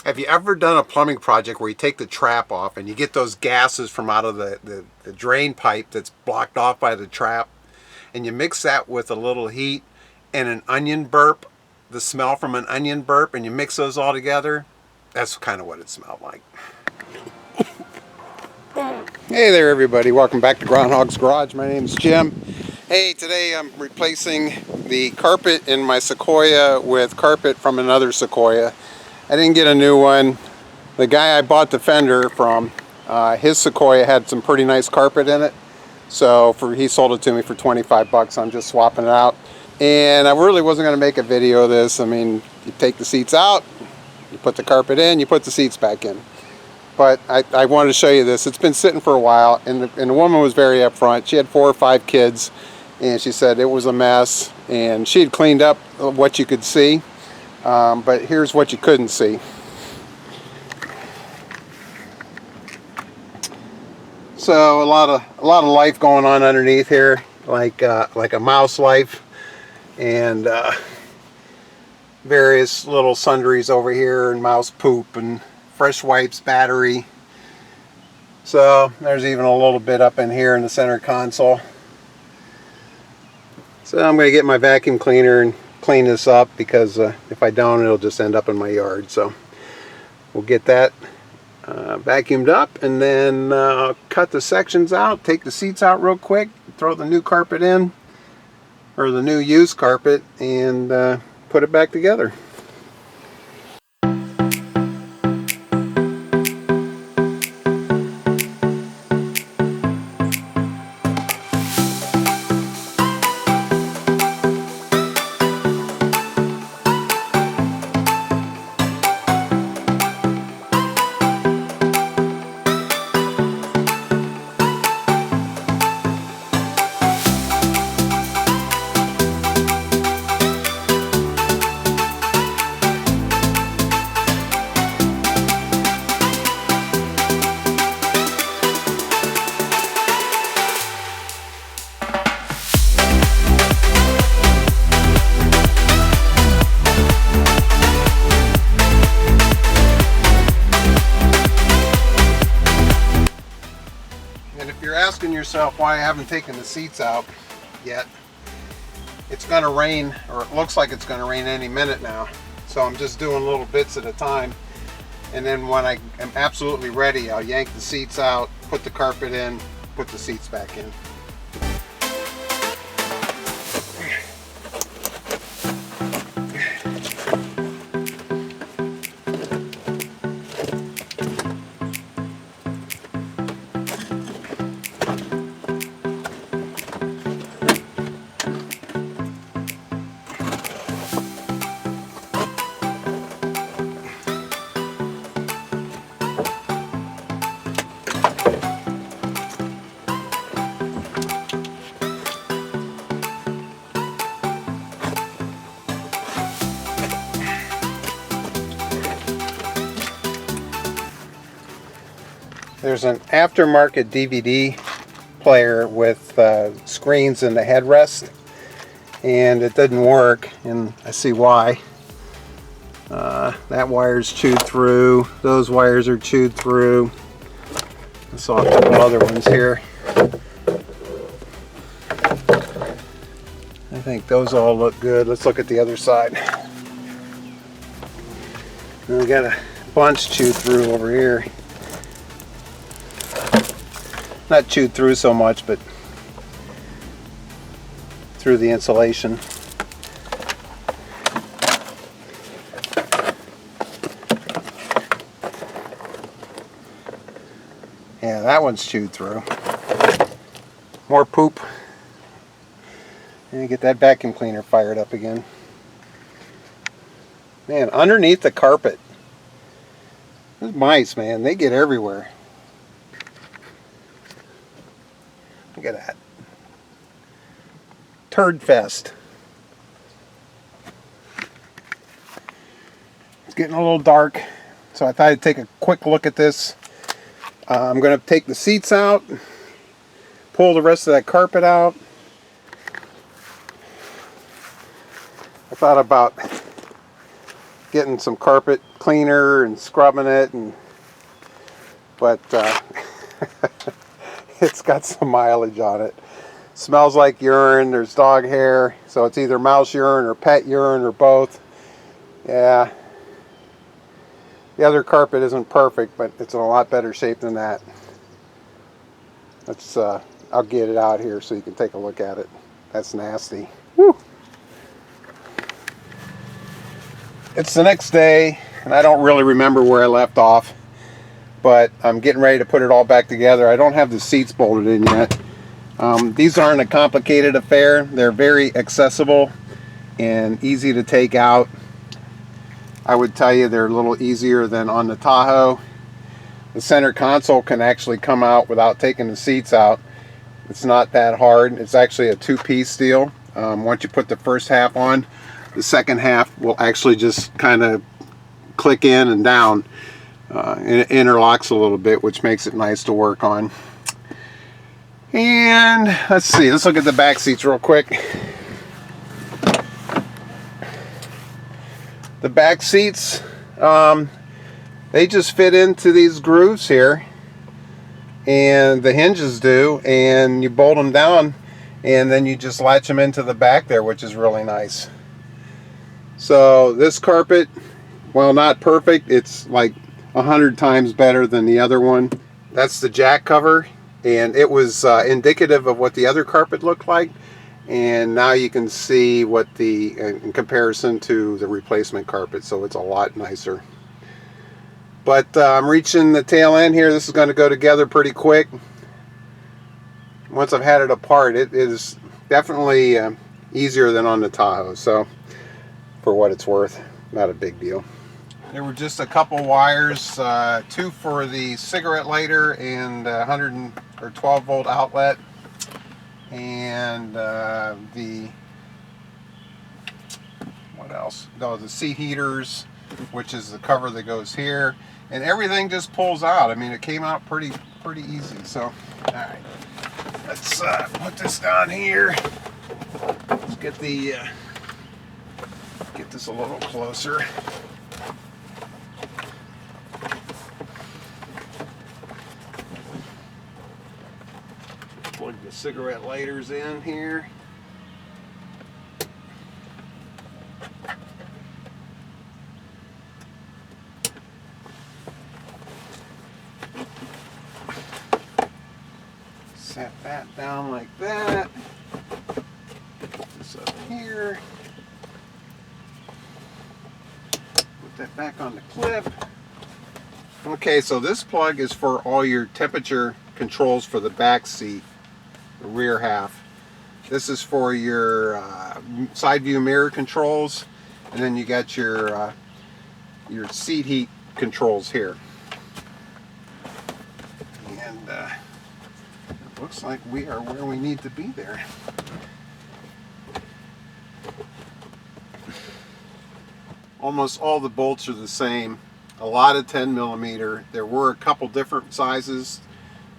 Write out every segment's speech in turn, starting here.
Have you ever done a plumbing project where you take the trap off and you get those gases from out of the drain pipe that's blocked off by the trap, and you mix that with a little heat and an onion burp, the smell from an onion burp, and you mix those all together? That's kind of what it smelled like. Hey there everybody, welcome back to Groundhog's Garage. My name is Jim. Hey, today I'm replacing the carpet in my Sequoia with carpet from another Sequoia. I didn't get a new one. The guy I bought the fender from, his Sequoia had some pretty nice carpet in it. So he sold it to me for 25 bucks. I'm just swapping it out. And I really wasn't going to make a video of this. I mean, you take the seats out, you put the carpet in, you put the seats back in. But I wanted to show you this. It's been sitting for a while, and the woman was very upfront. She had 4 or 5 kids, and she said it was a mess. And she had cleaned up what you could see. But here's what you couldn't see. So a lot of life going on underneath here, like a mouse life, and various little sundries over here, and mouse poop, and fresh wipes, battery. So there's even a little bit up in here in the center console. So I'm going to get my vacuum cleaner and clean this up, because if I don't, it'll just end up in my yard. So we'll get that vacuumed up, and then cut the sections out, take the seats out real quick, throw the new carpet in, or the new used carpet, and put it back together. Asking yourself why I haven't taken the seats out yet. It's gonna rain, or it looks like it's gonna rain any minute now, so I'm just doing little bits at a time, and then when I am absolutely ready, I'll yank the seats out, put the carpet in, put the seats back in. There's an aftermarket DVD player with screens in the headrest, and it didn't work, and I see why. That wire's chewed through, those wires are chewed through. I saw a couple other ones here. I think those all look good. Let's look at the other side. And we got a bunch chewed through over here. Not chewed through so much, but through the insulation. Yeah, that one's chewed through. More poop. And get that vacuum cleaner fired up again. Man, underneath the carpet. Those mice, man, they get everywhere. Look at that. Turd fest. It's getting a little dark, so I thought I'd take a quick look at this. I'm going to take the seats out, pull the rest of that carpet out. I thought about getting some carpet cleaner and scrubbing it, but it's got some mileage on it. Smells like urine. There's dog hair, so it's either mouse urine or pet urine or both. Yeah, the other carpet isn't perfect, but it's in a lot better shape than that. Let's I'll get it out here so you can take a look at it. That's nasty. Woo. It's the next day, and I don't really remember where I left off, but I'm getting ready to put it all back together. I don't have the seats bolted in yet. These aren't a complicated affair. They're very accessible and easy to take out. I would tell you they're a little easier than on the Tahoe. The center console can actually come out without taking the seats out. It's not that hard. It's actually a two-piece deal. Once you put the first half on, the second half will actually just kind of click in and down. And it interlocks a little bit, which makes it nice to work on. And let's see, let's look at the back seats real quick. The back seats, they just fit into these grooves here, and the hinges do, and you bolt them down, and then you just latch them into the back there, which is really nice. So this carpet, while not perfect, it's like 100 times better than the other one. That's the jack cover, and it was indicative of what the other carpet looked like, and now you can see what in comparison to the replacement carpet, so it's a lot nicer. But I'm reaching the tail end here. This is going to go together pretty quick. Once I've had it apart, it is definitely easier than on the Tahoe, so for what it's worth, not a big deal. There were just a couple wires, two for the cigarette lighter and 112 volt outlet, and what else? No, the seat heaters, which is the cover that goes here, and everything just pulls out. I mean, it came out pretty easy. So, all right, let's put this down here. Let's get this a little closer. Plug the cigarette lighters in here. Set that down like that. Put this up here. Put that back on the clip. Okay, so this plug is for all your temperature controls for the back seat, the rear half. This is for your side view mirror controls, and then you got your seat heat controls here. And it looks like we are where we need to be there. Almost all the bolts are the same. A lot of 10 millimeter. There were a couple different sizes.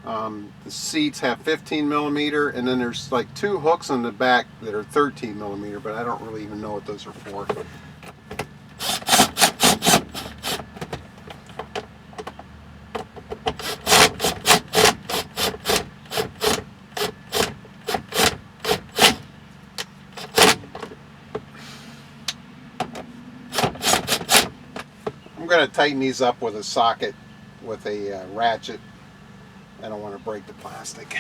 The seats have 15 millimeter, and then there's like two hooks on the back that are 13 millimeter, but I don't really even know what those are for. I'm going to tighten these up with a socket with a ratchet. I don't want to break the plastic.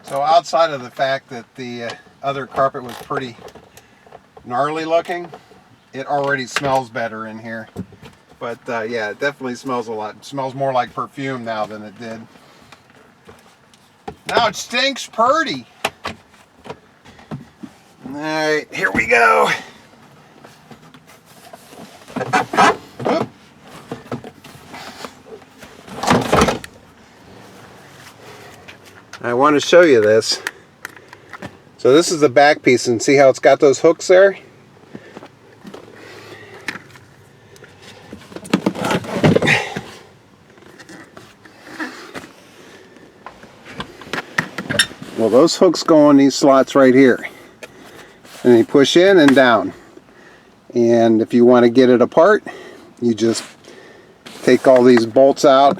So outside of the fact that the other carpet was pretty gnarly looking, it already smells better in here. But yeah, it definitely smells a lot. It smells more like perfume now than it did. Now it stinks purty. Alright, here we go. I want to show you this. So this is the back piece, and see how it's got those hooks there? Well, those hooks go in these slots right here. and you push in and down. And if you want to get it apart, you just take all these bolts out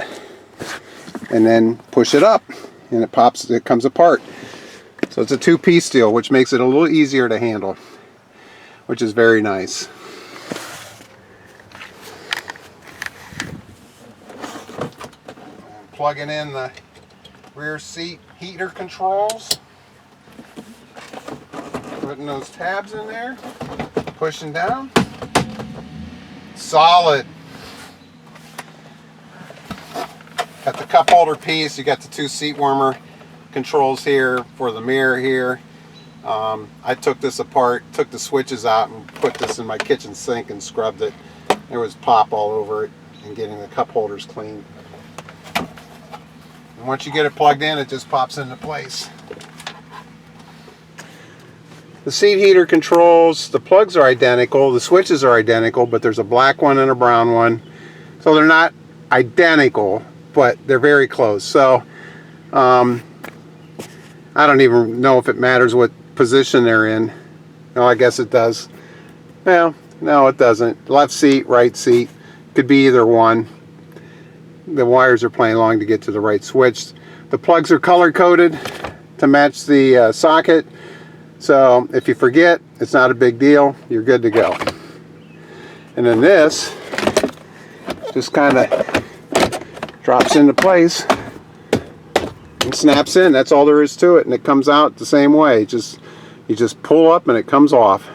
and then push it up, and it pops, it comes apart. So it's a two-piece deal, which makes it a little easier to handle, which is very nice. And plugging in the rear seat heater controls, putting those tabs in there, pushing down, solid. Got the cup holder piece, you got the two seat warmer controls here for the mirror here. I took this apart, took the switches out and put this in my kitchen sink and scrubbed it. There was pop all over it and getting the cup holders clean. And once you get it plugged in, it just pops into place. The seat heater controls, the plugs are identical, the switches are identical, but there's a black one and a brown one. So they're not identical, but they're very close. So I don't even know if it matters what position they're in. No, I guess it does. Well, no, it doesn't. Left seat, right seat, could be either one. The wires are playing along to get to the right switch. The plugs are color coded to match the socket. So if you forget, it's not a big deal. You're good to go. And then this just kind of drops into place and snaps in. That's all there is to it, and it comes out the same way. You just pull up and it comes off.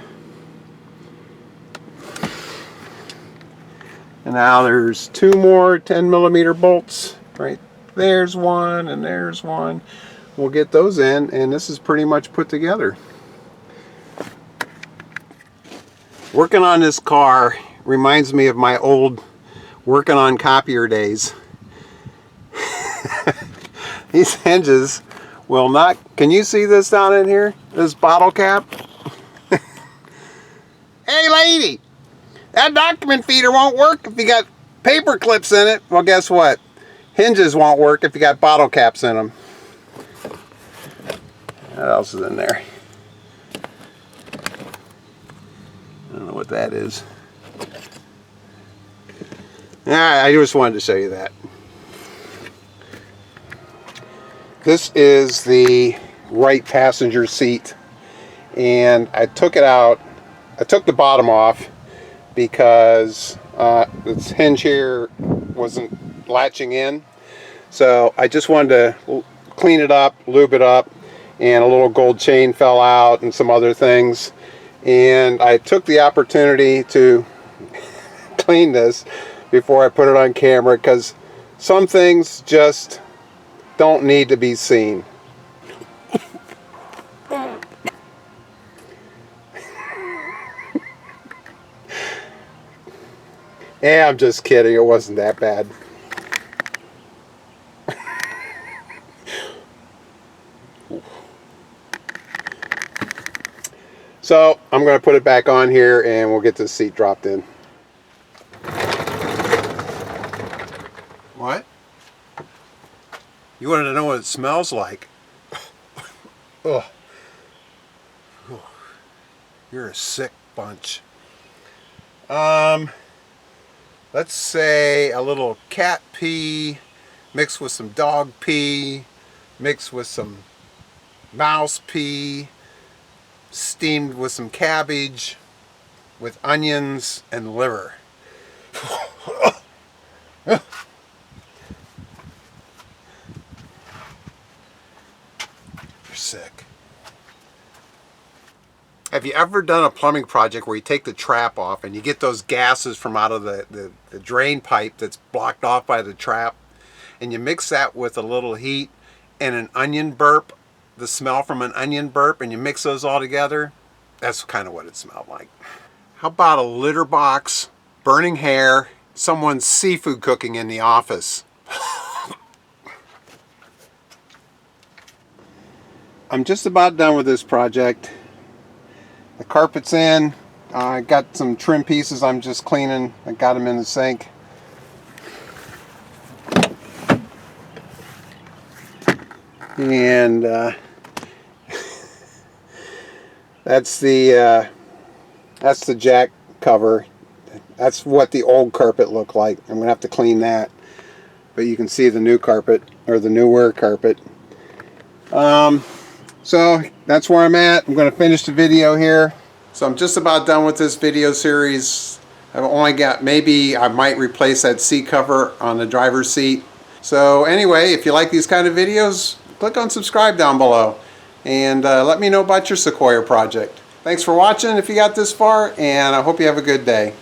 And now there's two more 10mm bolts. Right there's one and there's one. We'll get those in, and this is pretty much put together. Working on this car reminds me of my old working on copier days. These hinges will not, can you see this down in here? This bottle cap? Hey lady, that document feeder won't work if you got paper clips in it. Well, guess what? Hinges won't work if you got bottle caps in them. What else is in there? I don't know what that is. I just wanted to show you that. This is the right passenger seat, and I took it out. I took the bottom off because this hinge here wasn't latching in. So I just wanted to clean it up, lube it up, and a little gold chain fell out and some other things. And I took the opportunity to clean this before I put it on camera, because some things just don't need to be seen. Yeah, I'm just kidding. It wasn't that bad. So I'm going to put it back on here and we'll get the seat dropped in. What? You wanted to know what it smells like? Ugh. You're a sick bunch. Let's say a little cat pee mixed with some dog pee mixed with some mouse pee steamed with some cabbage with onions and liver. You're sick. Have you ever done a plumbing project where you take the trap off and you get those gases from out of the drain pipe that's blocked off by the trap, and you mix that with a little heat and an onion burp, the smell from an onion burp, and you mix those all together? That's kind of what it smelled like. How about a litter box, burning hair, someone's seafood cooking in the office? I'm just about done with this project. The carpet's in. I got some trim pieces I'm just cleaning. I got them in the sink. And That's the jack cover. That's what the old carpet looked like. I'm gonna have to clean that, but you can see the new carpet, or the newer carpet. So that's where I'm at. I'm gonna finish the video here. So I'm just about done with this video series. I've only got, maybe I might replace that seat cover on the driver's seat. So anyway, if you like these kind of videos, click on subscribe down below and let me know about your Sequoia project. Thanks for watching if you got this far, and I hope you have a good day.